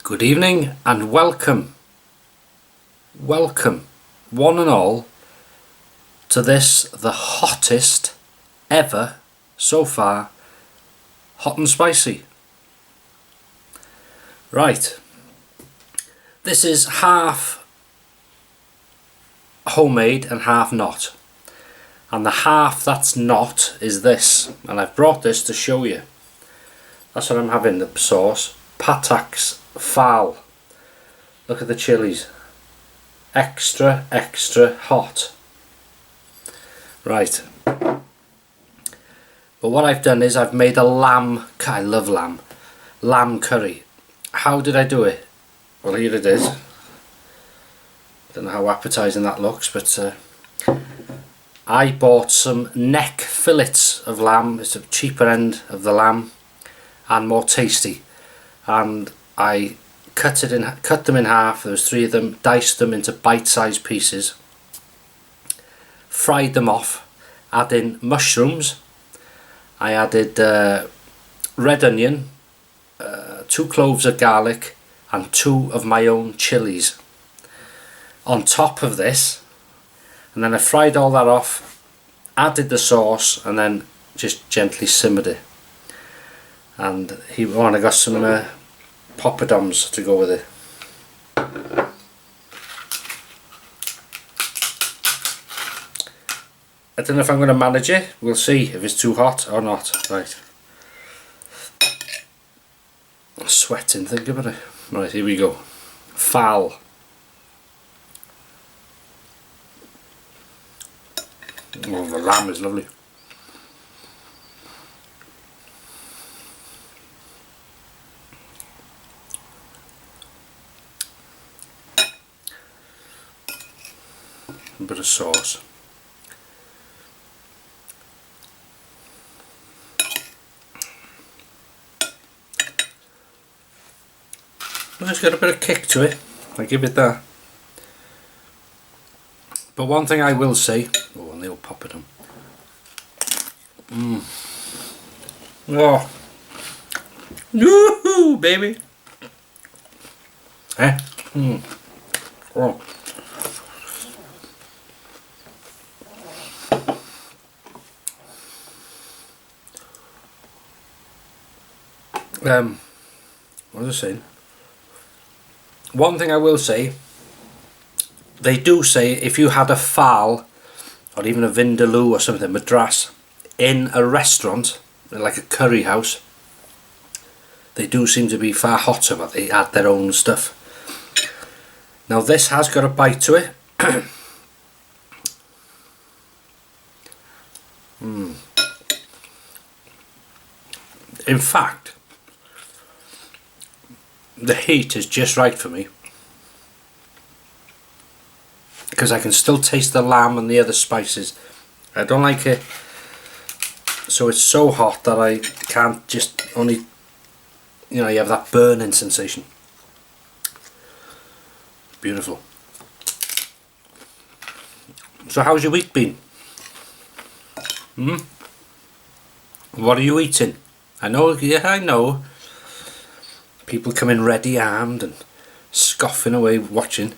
Good evening and welcome one and all to this, the hottest ever so far, hot and spicy. Right, this is half homemade and half not, and the half that's not is this, and I've brought this to show you. That's what I'm having, the sauce, Patak's Fowl. Look at the chilies, extra hot. Right, but what I've done is I've made a lamb, I love lamb curry. How did I do it? Well, here it is. Don't know how appetizing that looks, but I bought some neck fillets of lamb. It's the cheaper end of the lamb and more tasty, and I cut them in half. There was 3 of them, diced them into bite-sized pieces, fried them off, added mushrooms. I added red onion, 2 cloves of garlic and 2 of my own chilies on top of this, and then I fried all that off, added the sauce, and then just gently simmered it. And I got some poppadoms to go with it. I don't know if I'm going to manage it. We'll see if it's too hot or not. Right. I'm sweating, think about it. Right, here we go. Fowl. Oh, the lamb is lovely. A bit of sauce. Well, it's got a bit of kick to it, I give it that. But one thing I will say, oh, and they'll pop it on. Oh, woohoo, baby! Eh? Oh. What was I saying? One thing I will say, they do say if you had a fowl or even a vindaloo or something, madras, in a restaurant, like a curry house, they do seem to be far hotter, but they add their own stuff. Now this has got a bite to it. In fact, the heat is just right for me, because I can still taste the lamb and the other spices. I don't like it so it's so hot that I can't, just only, you know, you have that burning sensation. Beautiful. So how's your week been? What are you eating? I know, yeah, I know. People come in ready armed and scoffing away watching.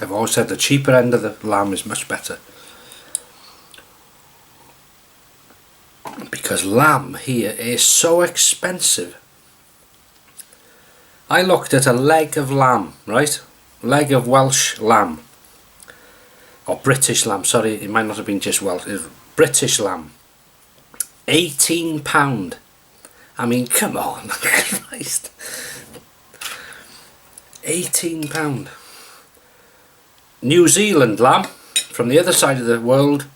I've always said the cheaper end of the lamb is much better, because lamb here is so expensive. I looked at a leg of lamb, right? Leg of Welsh lamb, or British lamb, sorry, it might not have been just Welsh, it was British lamb. £18. I mean, come on, Christ. £18. New Zealand lamb from the other side of the world,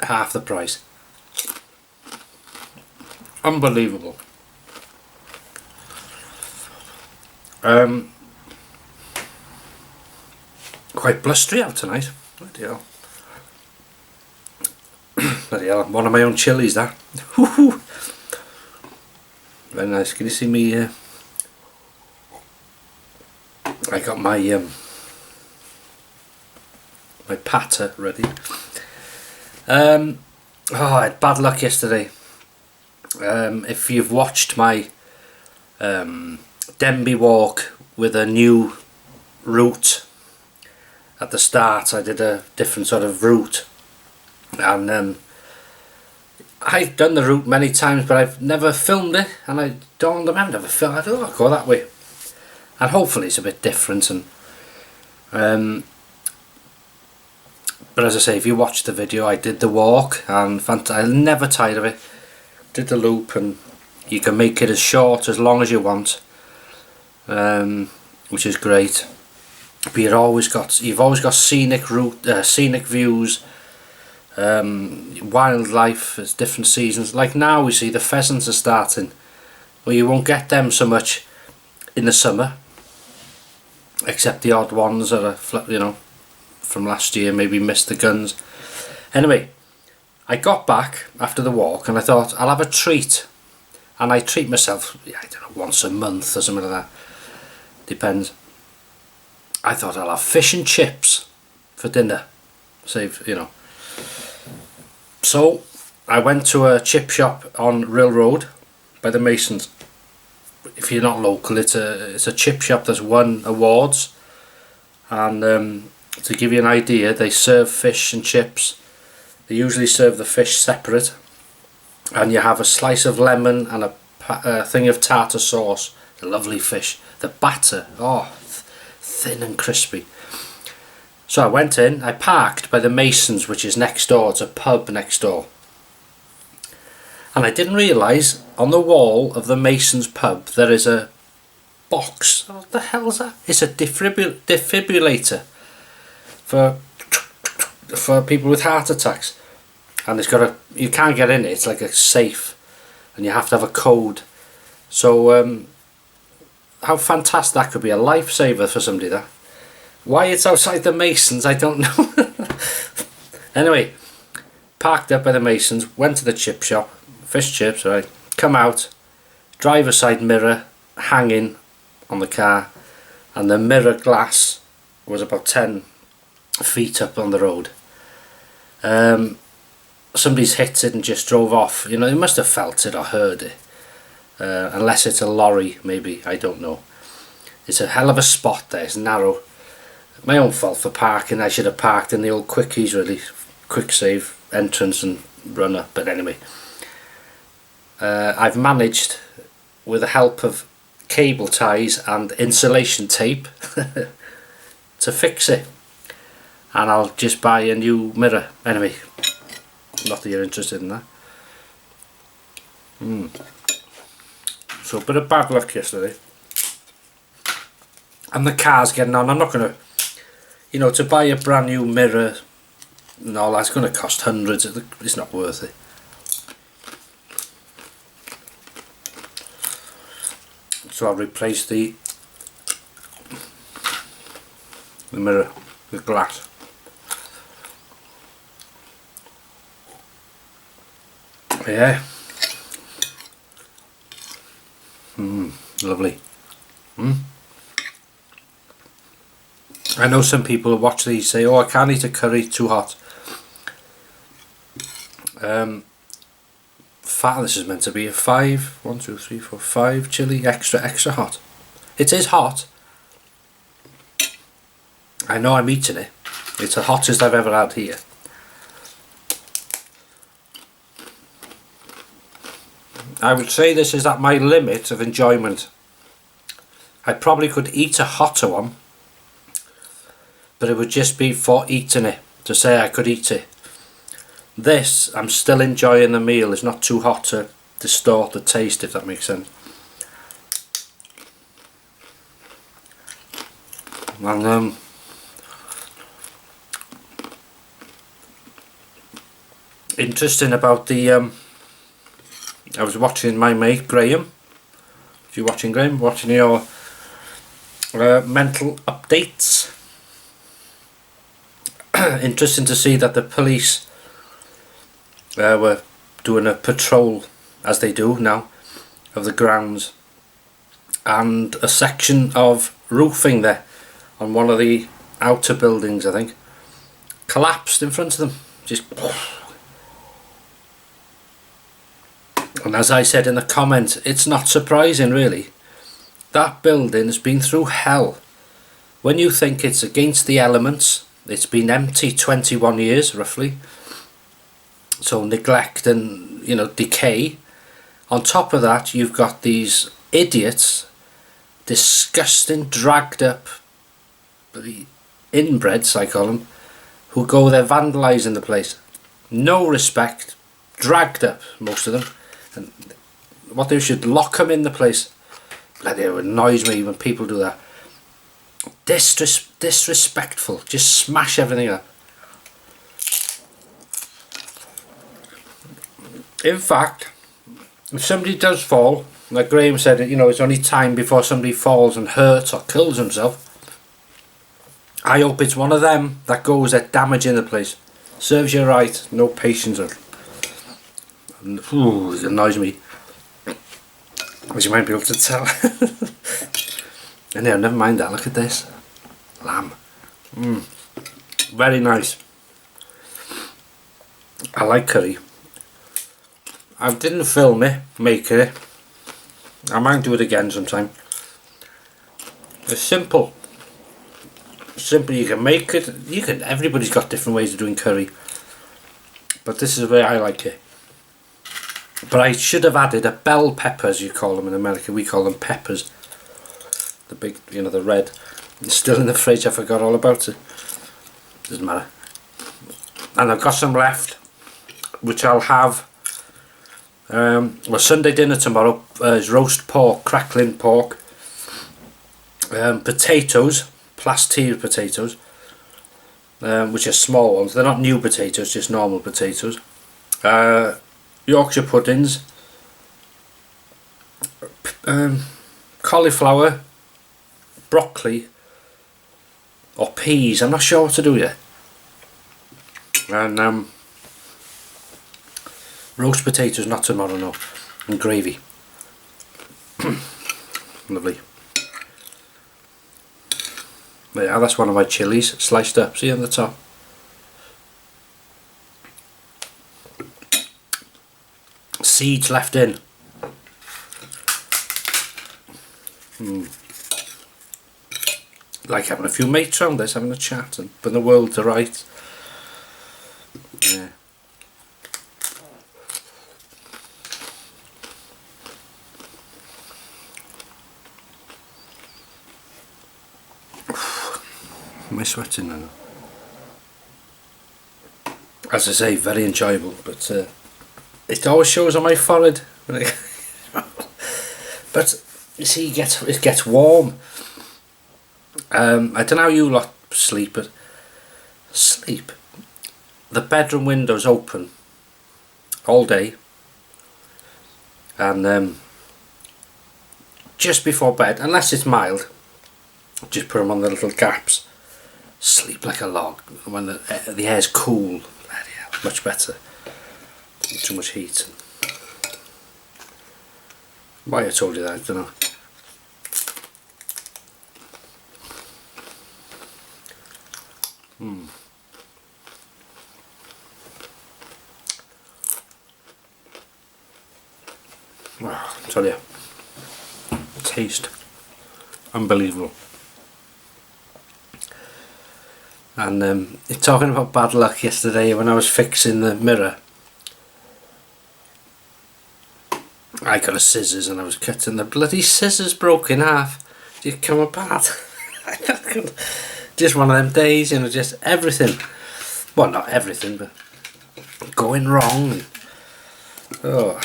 half the price. Unbelievable. Quite blustery out tonight. Bloody hell. Bloody hell, one of my own chilies, that. Very nice. Can you see me? I got my my patter ready. Oh, I had bad luck yesterday. If you've watched my Denby walk with a new route at the start, I did a different sort of route, and I've done the route many times, but I've never filmed it, and I don't remember never filmed. I don't know, I'll go that way, and hopefully it's a bit different. And but as I say, if you watch the video, I did the walk, and I'm never tired of it. Did the loop, and you can make it as short as long as you want, which is great. But you've always got scenic views, wildlife. It's different seasons. Like now, we see the pheasants are starting. Well, you won't get them so much in the summer, except the odd ones that are, you know, from last year, maybe missed the guns. Anyway, I got back after the walk and I thought I'll have a treat, and I treat myself, I don't know, once a month or something like that, depends. I thought I'll have fish and chips for dinner, save, you know. So I went to a chip shop on Rill Road by the Masons. If you're not local, it's a chip shop that's won awards, and to give you an idea, they serve fish and chips. They usually serve the fish separate, and you have a slice of lemon and a thing of tartar sauce. The lovely fish, the batter, oh, thin and crispy. So I went in, I parked by the Masons, which is next door. It's a pub next door, and I didn't realise on the wall of the Masons pub there is a box. What the hell is that? It's a defibrillator for people with heart attacks, and it's got you can't get in it. It's like a safe, and you have to have a code. So how fantastic that could be, a lifesaver for somebody. That, why it's outside the Masons, I don't know. Anyway, parked up by the Masons, went to the chip shop, fish chips, right, come out, driver's side mirror hanging on the car, and the mirror glass was about 10 feet up on the road. Somebody's hit it and just drove off. You know, they must have felt it or heard it, unless it's a lorry, maybe, I don't know. It's a hell of a spot there. It's narrow. My own fault for parking. I should have parked in the old quickies, really. Quick save entrance and runner. But anyway, I've managed, with the help of cable ties and insulation tape, to fix it, and I'll just buy a new mirror. Anyway, not that you're interested in that. So a bit of bad luck yesterday, and the car's getting on. I'm not going to, you know, to buy a brand new mirror and all that's going to cost hundreds. It's not worth it. So I'll replace the mirror with glass. Yeah. Lovely. I know some people who watch these say, oh, I can't eat a curry, too hot. This is meant to be a 5, 1, 2, 3, 4, 5 chili, extra hot. It is hot. I know I'm eating it. It's the hottest I've ever had here. I would say this is at my limit of enjoyment. I probably could eat a hotter one, but it would just be for eating it, to say I could eat it. This, I'm still enjoying the meal. It's not too hot to distort the taste, if that makes sense. And interesting about the I was watching my mate Graham. If you're watching, Graham, watching your mental updates. Interesting to see that the police were doing a patrol, as they do now, of the grounds, and a section of roofing there on one of the outer buildings, I think, collapsed in front of them. Just, And as I said in the comment, it's not surprising really. That building has been through hell. When you think it's against the elements, it's been empty 21 years roughly. So neglect and, you know, decay. On top of that, you've got these idiots, disgusting, dragged up inbreds, I call them, who go there vandalising the place. No respect, dragged up, most of them. And what they should lock them in the place. Bloody hell, it annoys me when people do that. Disrespectful, just smash everything up. In fact, if somebody does fall, like Graham said, you know, it's only time before somebody falls and hurts or kills himself. I hope it's one of them that goes at damaging the place. Serves you right, no patience. Ooh, it annoys me, as you might be able to tell. Anyhow, never mind that, look at this. Lamb. Very nice. I like curry. I didn't film it, making it. I might do it again sometime. It's simple. Simple, you can make it. Everybody's got different ways of doing curry. But this is the way I like it. But I should have added a bell pepper, as you call them in America. We call them peppers. The big, you know, the red. It's still in the fridge, I forgot all about it. Doesn't matter. And I've got some left, which I'll have. Well, Sunday dinner tomorrow is roast pork, crackling pork. Potatoes, plastered potatoes, which are small ones. They're not new potatoes, just normal potatoes. Yorkshire puddings, cauliflower, broccoli or peas, I'm not sure what to do yet, and roast potatoes, not tomorrow, no, and gravy. Lovely. But yeah, that's one of my chilies sliced up, see on the top. Seeds left in. Like having a few mates around this, having a chat and putting the world to rights. Yeah. Am I sweating now? As I say, very enjoyable, but it always shows on my forehead. But you see, it gets warm. I don't know how you lot sleep, but sleep. The bedroom window's open all day, and just before bed, unless it's mild, just put them on the little gaps. Sleep like a log when the air's cool. Yeah, much better. Not too much heat. Why I told you that, I don't know. Wow, I tell you, taste unbelievable. And talking about bad luck, yesterday when I was fixing the mirror, I got a scissors and I was cutting, the bloody scissors broke in half. It come apart. Just one of them days, you know, just everything. Well, not everything, but going wrong. And, oh.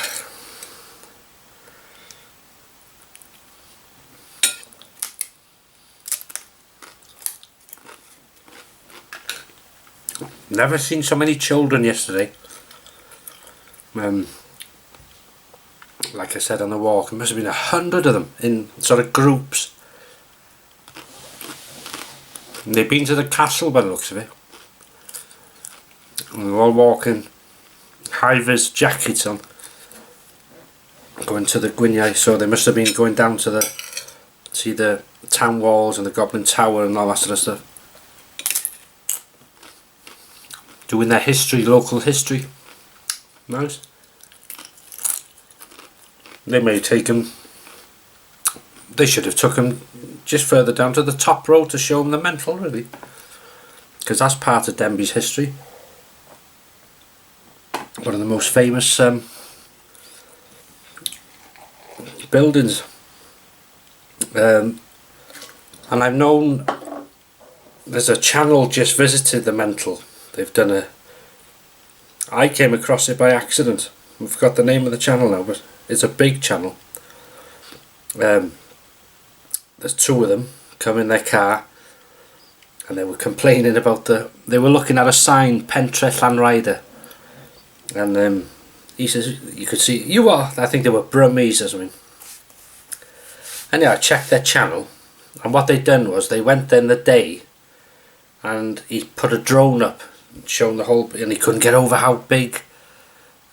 Never seen so many children yesterday. Like I said on the walk, there must have been 100 of them in sort of groups. And they've been to the castle by the looks of it. And they're all walking, high-vis jackets on, going to the Gwyniau, so they must have been going down to see the town walls and the Goblin Tower and all that sort of stuff. Doing their history, local history. Nice. They may take him. They should have took him just further down to the top row to show him the mental, really, because that's part of Denby's history. One of the most famous buildings, and I've known there's a channel just visited the mental. They've done a. I came across it by accident. I forgot the name of the channel now, but it's a big channel. There's two of them come in their car, and they were complaining about they were looking at a sign, Pentre Llanrider, and he says, you could see, I think they were Burmese or something. And yeah, I checked their channel, and what they'd done was they went there in the day, and he put a drone up showing the whole, and he couldn't get over how big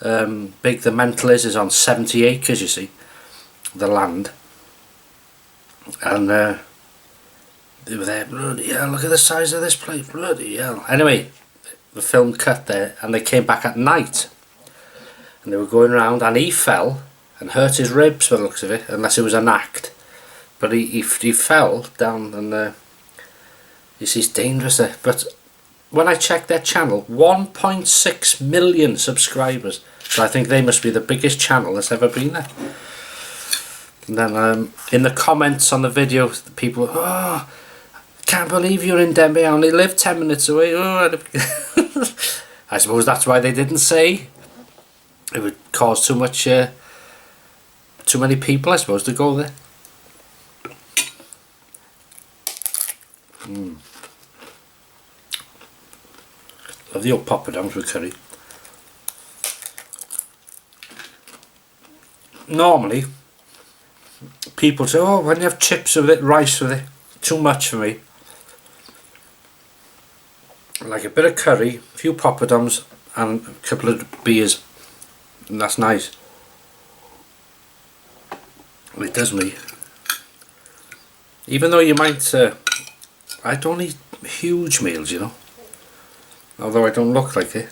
the mental is on 70 acres, you see, the land. And they were there, bloody hell, look at the size of this place, bloody hell. Anyway, the film cut there, and they came back at night, and they were going around, and he fell and hurt his ribs by the looks of it, unless it was an act. But he fell down, and you see, it's dangerous there. But when I checked their channel, 1.6 million subscribers, so I think they must be the biggest channel that's ever been there. And then in the comments on the video, the people, oh, can't believe you're in Denby, I only live 10 minutes away. Oh. I suppose that's why they didn't say. It would cause too many people, I suppose, to go there. Love the old poppadoms with curry. Normally, people say, oh, when you have chips with it, rice with it, too much for me. Like a bit of curry, a few poppadoms, and a couple of beers, and that's nice. It does me. Even though you might, I don't eat huge meals, you know, although I don't look like it.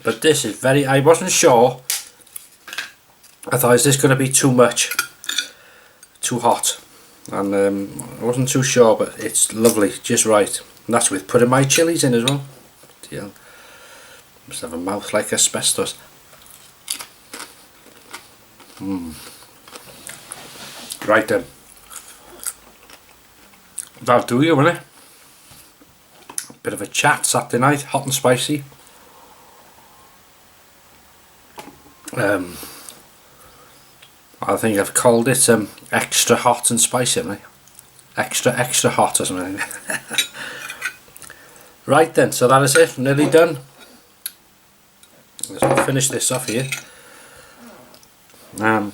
But this is very, I wasn't sure. I thought, is this going to be too much? Too hot? And I wasn't too sure, but it's lovely, just right. And that's with putting my chilies in as well. Yeah. Must have a mouth like asbestos. Right then. That'll do you, won't it? Bit of a chat Saturday night, hot and spicy. I think I've called it extra hot and spicy, haven't I? Extra hot or something. Right then, so that is it, nearly done. Let's finish this off here. And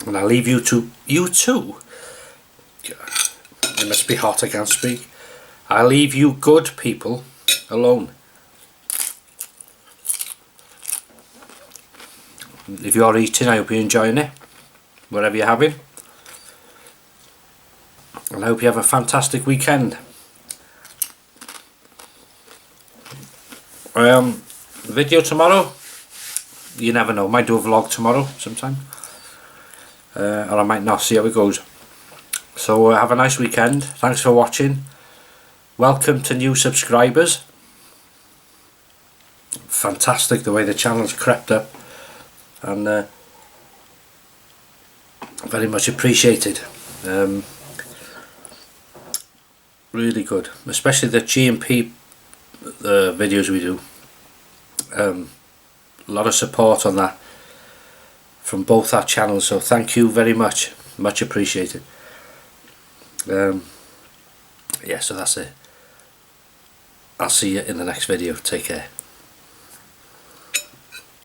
I'll leave you two. It must be hot, I can't speak. I'll leave you good people alone. If you're eating, I hope you're enjoying it, whatever you're having. And I hope you have a fantastic weekend. Video tomorrow, you never know, might do a vlog tomorrow sometime, or I might not, see how it goes. So have a nice weekend, thanks for watching, welcome to new subscribers. Fantastic the way the channel's crept up, and very much appreciated. Really good, especially the G&P videos we do. A lot of support on that from both our channels, so thank you very much, much appreciated. Yeah, so that's it. I'll see you in the next video. Take care.